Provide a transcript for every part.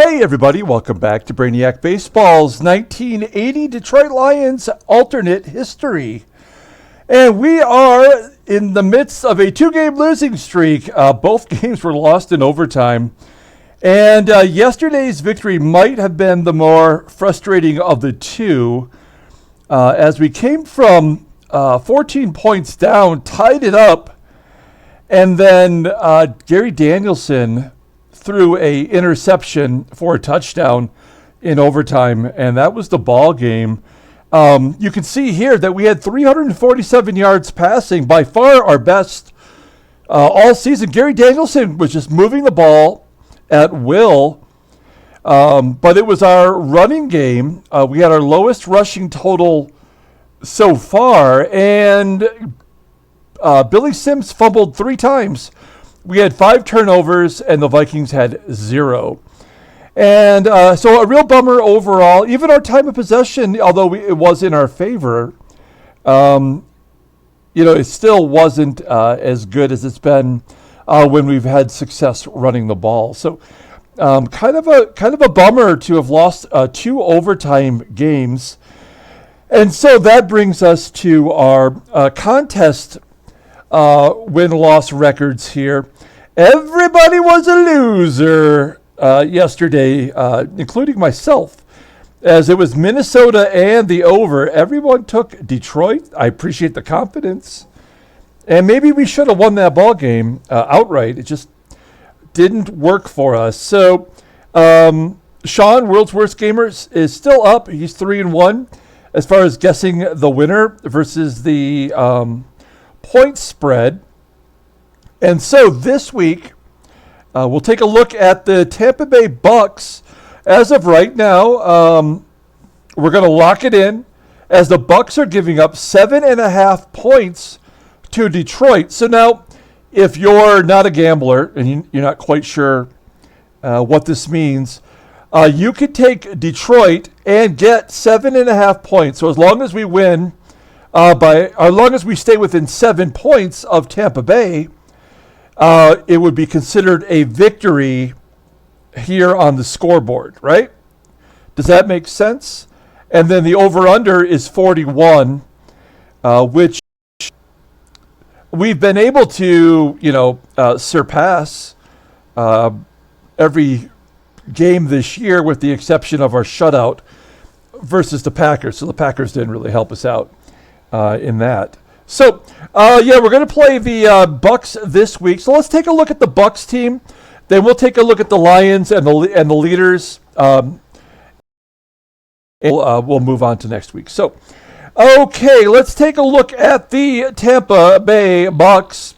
Hey everybody, welcome back to Brainiac Baseball's 1980 Detroit Lions alternate history. And we are in the midst of a two-game losing streak. Both games were lost in overtime. And yesterday's victory might have been the more frustrating of the two, as we came from 14 points down, tied it up, and then Gary Danielson threw a interception for a touchdown in overtime, and that was the ball game. You can see here that we had 347 yards passing, by far our best all season. Gary Danielson was just moving the ball at will, but it was our running game. We had our lowest rushing total so far, and Billy Sims fumbled 3 times. We had 5 turnovers, and the Vikings had 0. And so a real bummer overall. Even our time of possession, although it was in our favor, it still wasn't as good as it's been when we've had success running the ball. So kind of a bummer to have lost 2 overtime games. And so that brings us to our contest win-loss records here. Everybody was a loser yesterday, including myself, as it was Minnesota and the over. Everyone took Detroit. I appreciate the confidence. And maybe we should have won that ball game outright. It just didn't work for us. So Sean, World's Worst Gamer, is still up. He's 3-1 as far as guessing the winner versus the point spread. And so this week, we'll take a look at the Tampa Bay Bucks. As of right now, we're going to lock it in, as the Bucks are giving up 7.5 points to Detroit. So now, if you're not a gambler and you're not quite sure what this means, you could take Detroit and get 7.5 points. So as long as we win as long as we stay within 7 points of Tampa Bay, it would be considered a victory here on the scoreboard, right? Does that make sense? And then the over-under is 41, which we've been able to, surpass every game this year, with the exception of our shutout versus the Packers. So the Packers didn't really help us out in that. So, we're going to play the Bucks this week. So let's take a look at the Bucks team. Then we'll take a look at the Lions and the leaders. And we'll move on to next week. So, okay, let's take a look at the Tampa Bay Bucks.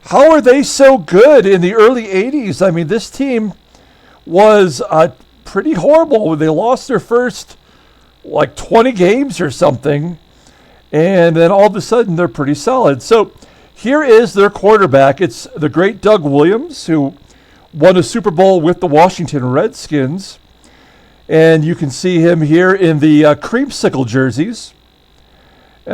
How are they so good in the early 80s? I mean, this team was pretty horrible. They lost their first 20 games or something. And then all of a sudden, they're pretty solid. So here is their quarterback. It's the great Doug Williams, who won a Super Bowl with the Washington Redskins. And you can see him here in the creamsicle jerseys. He's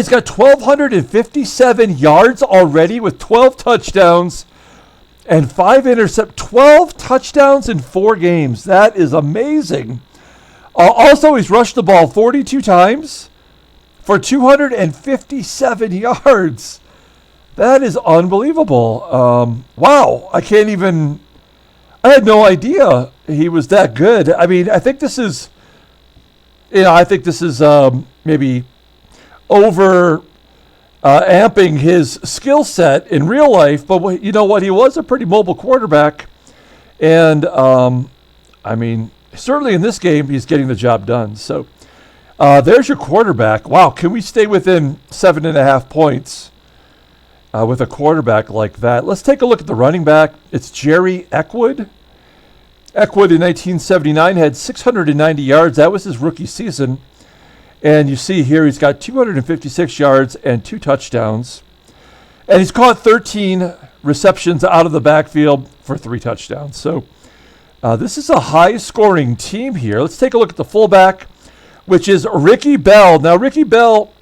got 1,257 yards already with 12 touchdowns and 5 interceptions. 12 touchdowns in 4 games. That is amazing. Also, he's rushed the ball 42 times for 257 yards. That is unbelievable. Wow. I had no idea he was that good. I mean, I think this is maybe over amping his skill set in real life, but you know what? He was a pretty mobile quarterback. And, certainly in this game, he's getting the job done. So there's your quarterback. Wow, can we stay within 7.5 points with a quarterback like that? Let's take a look at the running back. It's Jerry Eckwood. Eckwood in 1979 had 690 yards. That was his rookie season. And you see here he's got 256 yards and 2 touchdowns. And he's caught 13 receptions out of the backfield for 3 touchdowns. So this is a high-scoring team here. Let's take a look at the fullback, which is Ricky Bell. Now, Ricky Bell,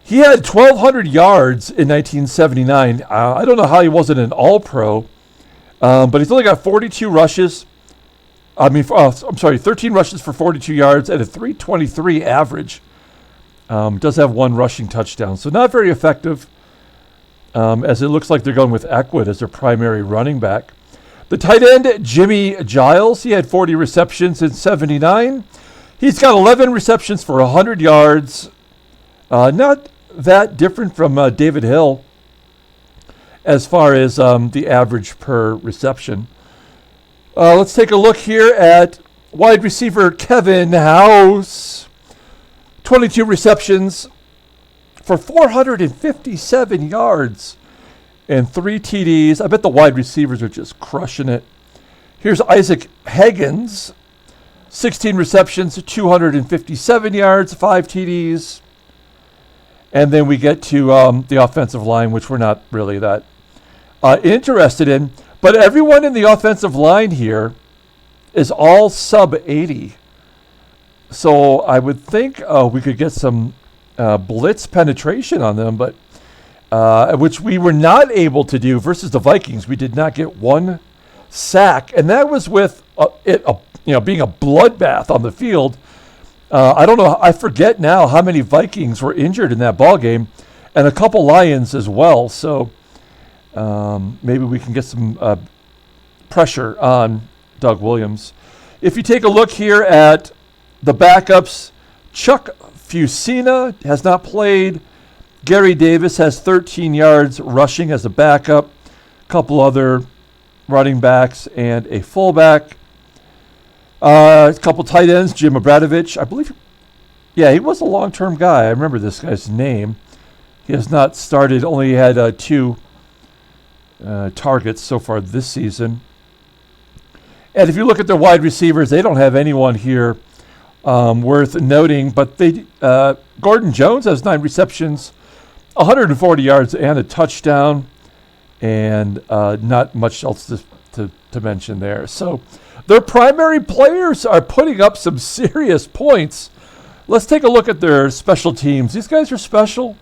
he had 1,200 yards in 1979. I don't know how he wasn't an All-Pro. But he's only got 42 rushes. 13 rushes for 42 yards at a 323 average. Does have one rushing touchdown, so not very effective, as it looks like they're going with Eckwood as their primary running back. The tight end, Jimmy Giles, he had 40 receptions in 79. He's got 11 receptions for 100 yards. Not that different from David Hill as far as the average per reception. Let's take a look here at wide receiver Kevin House. 22 receptions for 457 yards and 3 TDs. I bet the wide receivers are just crushing it. Here's Isaac Higgins. 16 receptions, 257 yards, 5 TDs. And then we get to the offensive line, which we're not really that interested in. But everyone in the offensive line here is all sub 80. So I would think we could get some blitz penetration on them, but which we were not able to do versus the Vikings. We did not get one sack, and that was with being a bloodbath on the field. I don't know. I forget now how many Vikings were injured in that ball game, and a couple Lions as well. So maybe we can get some pressure on Doug Williams. If you take a look here at the backups, Chuck Fusina has not played. Gary Davis has 13 yards rushing as a backup. A couple other running backs and a fullback. A couple tight ends, Jim Obradovich, I believe. Yeah, he was a long-term guy. I remember this guy's name. He has not started, only had 2 targets so far this season. And if you look at their wide receivers, they don't have anyone here worth noting. But Gordon Jones has 9 receptions, 140 yards, and a touchdown. And not much else to mention there. So their primary players are putting up some serious points. Let's take a look at their special teams. These guys are special.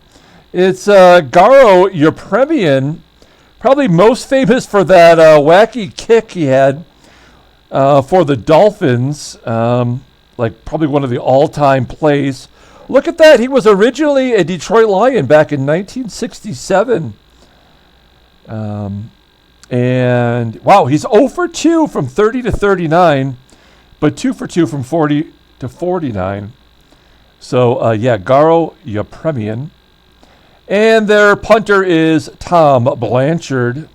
It's Garo Yepremian, probably most famous for that wacky kick he had for the Dolphins, like probably one of the all-time plays. Look at that. He was originally a Detroit Lion back in 1967. And, wow, he's 0 for 2 from 30 to 39, but 2 for 2 from 40 to 49. So, Garo Yepremian. And their punter is Tom Blanchard,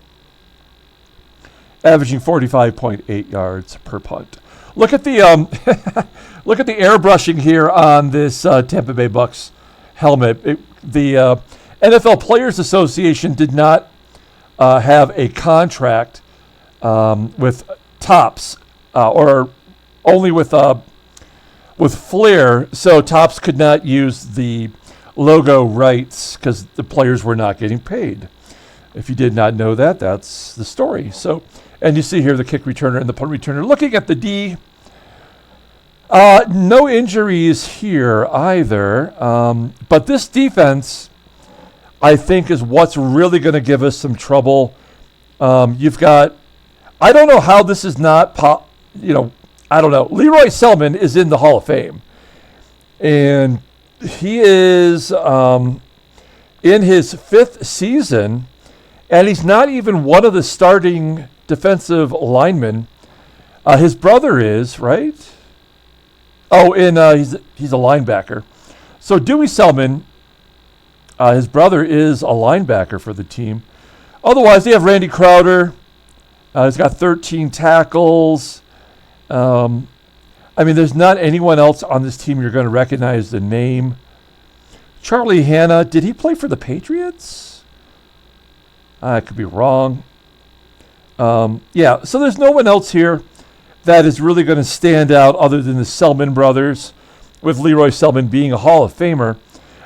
averaging 45.8 yards per punt. Look at the look at the airbrushing here on this Tampa Bay Bucs helmet. The NFL Players Association did not have a contract with Topps or only with Flair, so Topps could not use the logo rights because the players were not getting paid. If you did not know that, that's the story. So, and you see here the kick returner and the punt returner. Looking at the D, no injuries here either. But this defense, I think, is what's really going to give us some trouble. You've got, I don't know how this is not, I don't know. Leroy Selman is in the Hall of Fame. And he is in his 5th season, and he's not even one of the starting defensive linemen. His brother is, right? Oh, and he's a linebacker. So Dewey Selman, his brother is a linebacker for the team. Otherwise, they have Randy Crowder. He's got 13 tackles. There's not anyone else on this team you're going to recognize the name. Charlie Hanna, did he play for the Patriots? I could be wrong. So there's no one else here that is really going to stand out other than the Selman brothers, with Leroy Selman being a Hall of Famer.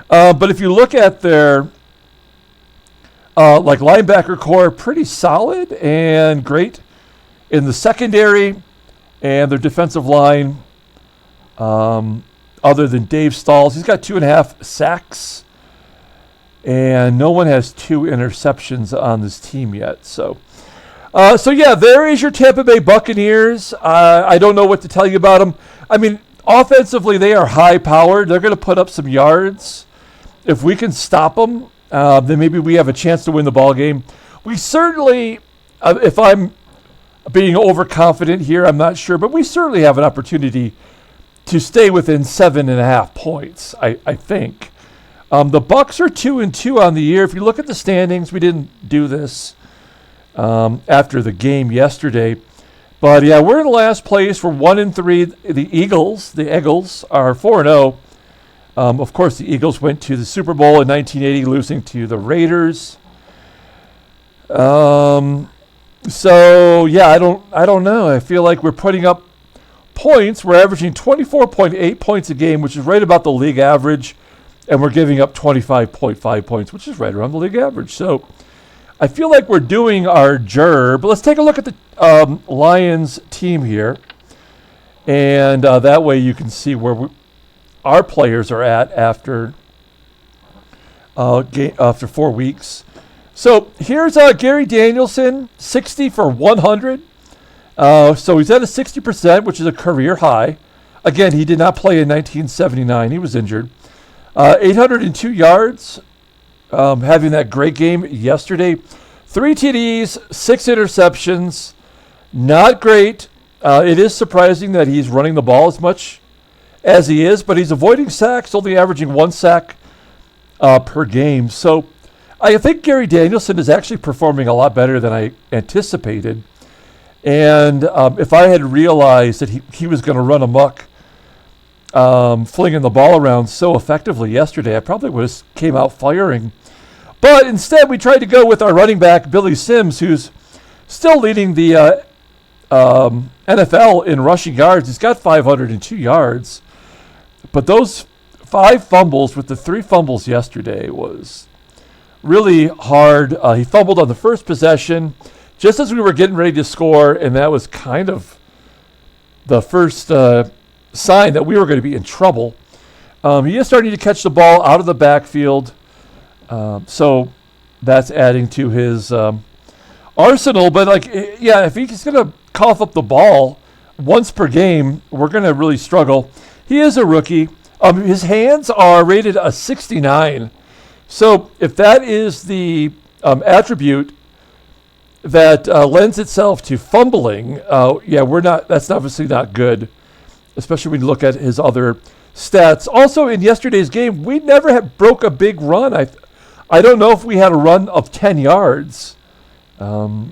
But if you look at their linebacker core, pretty solid and great in the secondary, and their defensive line, other than Dave Stalls, he's got 2.5 sacks, and no one has 2 interceptions on this team yet. So So yeah, there is your Tampa Bay Buccaneers. I don't know what to tell you about them. I mean, offensively, they are high-powered. They're going to put up some yards. If we can stop them, then maybe we have a chance to win the ball game. We certainly, if I'm being overconfident here, I'm not sure, but we certainly have an opportunity to stay within 7.5 points, I think. The Bucs are 2-2 on the year. If you look at the standings, we didn't do this after the game yesterday. But yeah, we're in last place. We're 1-3. The Eagles are 4-0. Of course, the Eagles went to the Super Bowl in 1980, losing to the Raiders. So yeah, I don't know. I feel like we're putting up points. We're averaging 24.8 points a game, which is right about the league average, and we're giving up 25.5 points, which is right around the league average. So I feel like we're doing our job. But let's take a look at the Lions team here, and that way you can see where our players are at after 4 weeks. So here's Gary Danielson, 60 for 100. So he's at a 60%, which is a career high. Again, he did not play in 1979. He was injured. 802 yards, having that great game yesterday. 3 TDs, 6 interceptions. Not great. It is surprising that he's running the ball as much as he is, but he's avoiding sacks, only averaging 1 sack per game. So I think Gary Danielson is actually performing a lot better than I anticipated. And if I had realized that he was going to run amok, flinging the ball around so effectively yesterday, I probably would have came out firing. But instead, we tried to go with our running back, Billy Sims, who's still leading the NFL in rushing yards. He's got 502 yards. But those 5 fumbles with the 3 fumbles yesterday was really hard. He fumbled on the first possession just as we were getting ready to score, and that was kind of the first sign that we were going to be in trouble. He is starting to catch the ball out of the backfield, so that's adding to his arsenal. But, if he's going to cough up the ball once per game, we're going to really struggle. He is a rookie. His hands are rated a 69. So if that is the attribute that lends itself to fumbling, that's obviously not good, especially when you look at his other stats. Also, in yesterday's game, we never broke a big run. I don't know if we had a run of 10 yards. Billy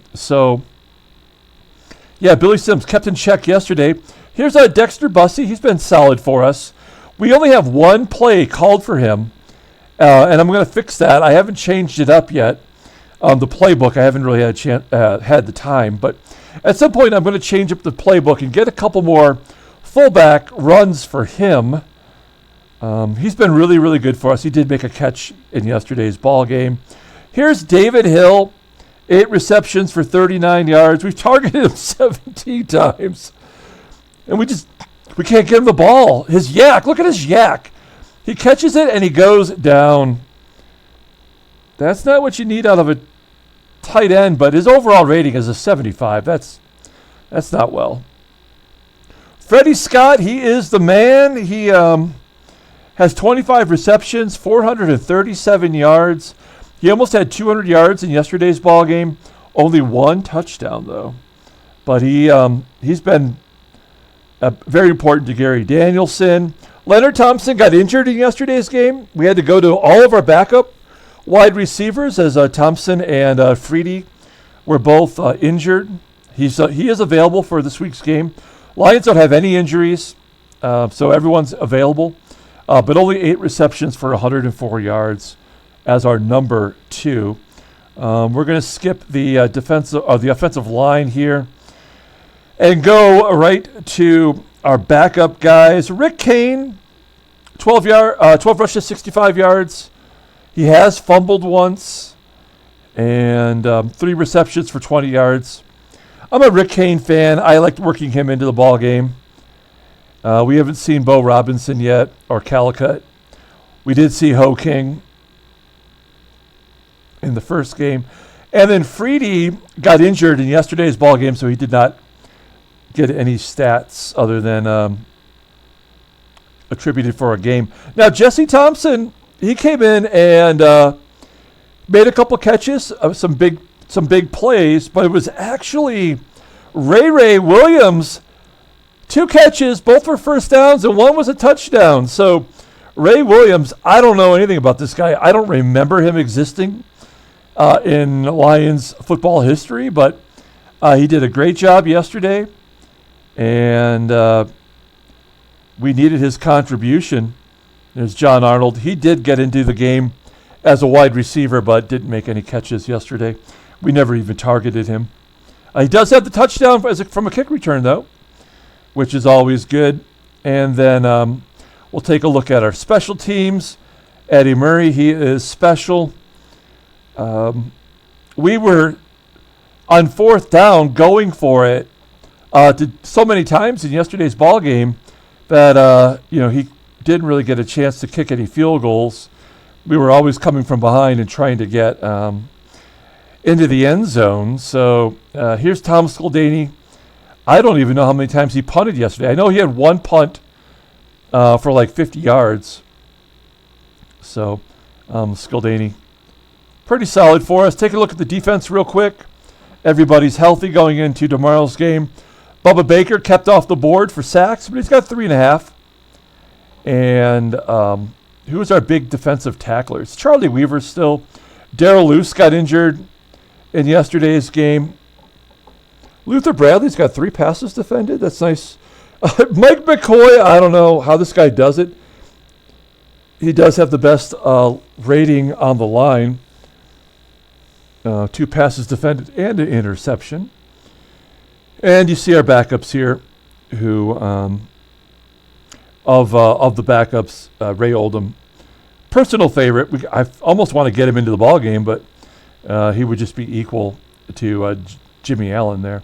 Sims kept in check yesterday. Here's Dexter Bussey. He's been solid for us. We only have 1 play called for him, and I'm going to fix that. I haven't changed it up yet. The playbook, I haven't really had the time, but at some point I'm going to change up the playbook and get a couple more fullback runs for him. He's been really, really good for us. He did make a catch in yesterday's ball game. Here's David Hill, 8 receptions for 39 yards. We've targeted him 17 times, and we can't get him the ball. His yak, look at his yak. He catches it and he goes down. That's not what you need out of a tight end, but his overall rating is a 75. That's not well. Freddie Scott, he is the man. He has 25 receptions, 437 yards. He almost had 200 yards in yesterday's ball game. Only 1 touchdown, though. But he's been very important to Gary Danielson. Leonard Thompson got injured in yesterday's game. We had to go to all of our backup wide receivers as Thompson and Freedy were both injured. He is available for this week's game. Lions don't have any injuries, so everyone's available. But only 8 receptions for 104 yards as our number 2. We're going to skip the offensive line here and go right to our backup guys. Rick Kane, 12 rushes, 65 yards. He has fumbled once, and 3 receptions for 20 yards. I'm a Rick Kane fan. I liked working him into the ball game. We haven't seen Bo Robinson yet, or Calicut. We did see Ho King in the first game. And then Freedy got injured in yesterday's ball game, so he did not get any stats other than attributed for a game. Now, Jesse Thompson, he came in and made a couple catches, some big plays, but it was actually Ray Williams, 2 catches, both were first downs, and one was a touchdown. So Ray Williams, I don't know anything about this guy. I don't remember him existing in Lions football history, but he did a great job yesterday, and we needed his contribution. There's John Arnold. He did get into the game as a wide receiver, but didn't make any catches yesterday. We never even targeted him. He does have the touchdown from a kick return, though, which is always good. And then we'll take a look at our special teams. Eddie Murray, he is special. We were on 4th down going for it so many times in yesterday's ball game that he didn't really get a chance to kick any field goals. We were always coming from behind and trying to get into the end zone. So here's Tom Scoldaney. I don't even know how many times he punted yesterday. I know he had one punt for like 50 yards. So Scoldaney, pretty solid for us. Take a look at the defense real quick. Everybody's healthy going into tomorrow's game. Bubba Baker kept off the board for sacks, but he's got 3.5. And who's our big defensive tacklers? Charlie Weaver still. Darrell Luce got injured in yesterday's game. Luther Bradley's got 3 passes defended. That's nice. Mike McCoy, I don't know how this guy does it. He does have the best rating on the line. 2 passes defended and an interception. And you see our backups here, who of the backups, Ray Oldham, personal favorite. I almost want to get him into the ball game, but he would just be equal to Jimmy Allen there.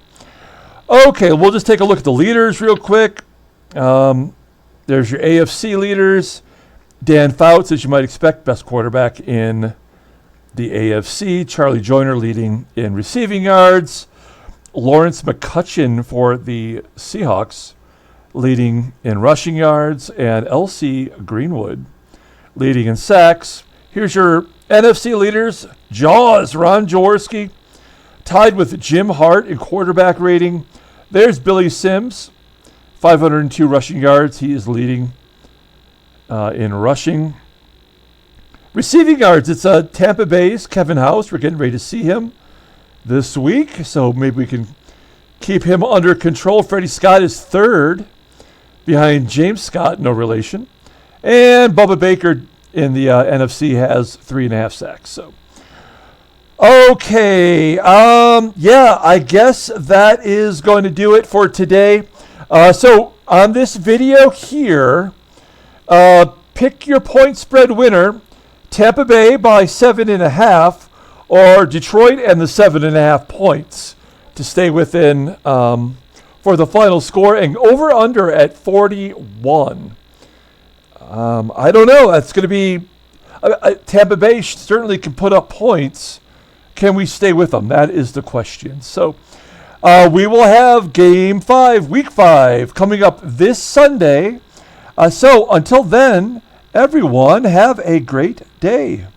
Okay, we'll just take a look at the leaders real quick. There's your AFC leaders. Dan Fouts, as you might expect, best quarterback in the AFC. Charlie Joyner leading in receiving yards. Lawrence McCutcheon for the Seahawks leading in rushing yards. And L.C. Greenwood leading in sacks. Here's your NFC leaders. Jaws, Ron Jaworski, tied with Jim Hart in quarterback rating. There's Billy Sims, 502 rushing yards. He is leading in rushing. Receiving yards, it's Tampa Bay's Kevin House. We're getting ready to see him this week, so maybe we can keep him under control. Freddie Scott is 3rd behind James Scott, no relation. And Bubba Baker in the NFC has 3.5 sacks. So, okay, I guess that is going to do it for today. So on this video here, pick your point spread winner, Tampa Bay by 7.5, or Detroit and the 7.5 points to stay within for the final score, and over under at 41. I don't know. That's going to be Tampa Bay certainly can put up points. Can we stay with them? That is the question. So we will have Game 5, Week 5, coming up this Sunday. So until then, everyone, have a great day.